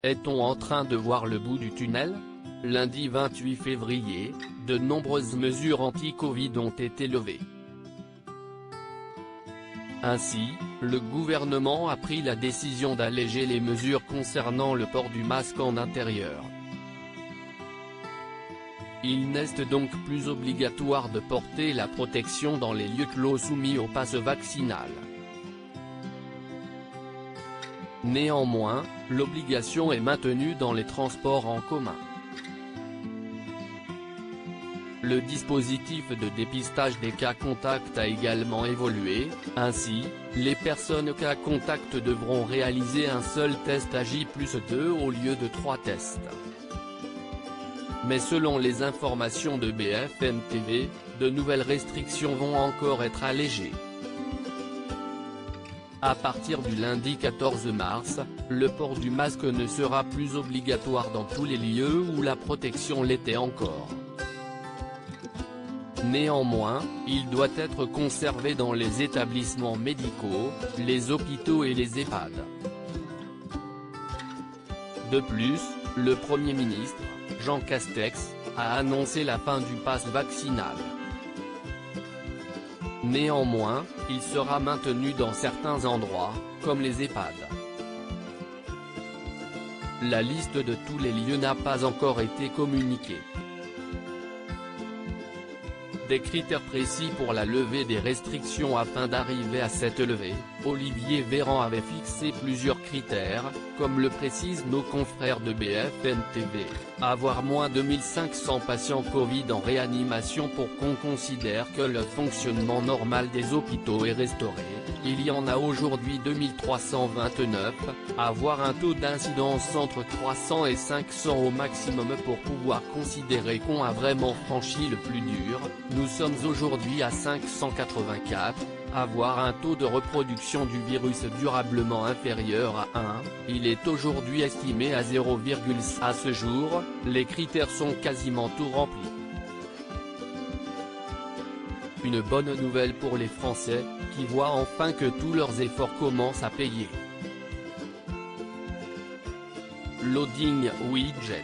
Est-on en train de voir le bout du tunnel? Lundi 28 février, de nombreuses mesures anti-Covid ont été levées. Ainsi, le gouvernement a pris la décision d'alléger les mesures concernant le port du masque en intérieur. Il n'est donc plus obligatoire de porter la protection dans les lieux clos soumis au pass vaccinal. Néanmoins, l'obligation est maintenue dans les transports en commun. Le dispositif de dépistage des cas contacts a également évolué, ainsi, les personnes cas contacts devront réaliser un seul test à J+2 au lieu de 3 tests. Mais selon les informations de BFM TV, de nouvelles restrictions vont encore être allégées. À partir du lundi 14 mars, le port du masque ne sera plus obligatoire dans tous les lieux où la protection l'était encore. Néanmoins, il doit être conservé dans les établissements médicaux, les hôpitaux et les EHPAD. De plus, le Premier ministre, Jean Castex, a annoncé la fin du pass vaccinal. Néanmoins, il sera maintenu dans certains endroits, comme les EHPAD. La liste de tous les lieux n'a pas encore été communiquée. Des critères précis pour la levée des restrictions. Afin d'arriver à cette levée, Olivier Véran avait fixé plusieurs critères, comme le précisent nos confrères de BFM TV, avoir moins de 1500 patients Covid en réanimation pour qu'on considère que le fonctionnement normal des hôpitaux est restauré, il y en a aujourd'hui 2329, avoir un taux d'incidence entre 300 et 500 au maximum pour pouvoir considérer qu'on a vraiment franchi le plus dur, nous sommes aujourd'hui à 584, avoir un taux de reproduction du virus durablement inférieur à 1, il est aujourd'hui estimé à 0,5. À ce jour, les critères sont quasiment tout remplis. Une bonne nouvelle pour les Français, qui voient enfin que tous leurs efforts commencent à payer. Loading Widget.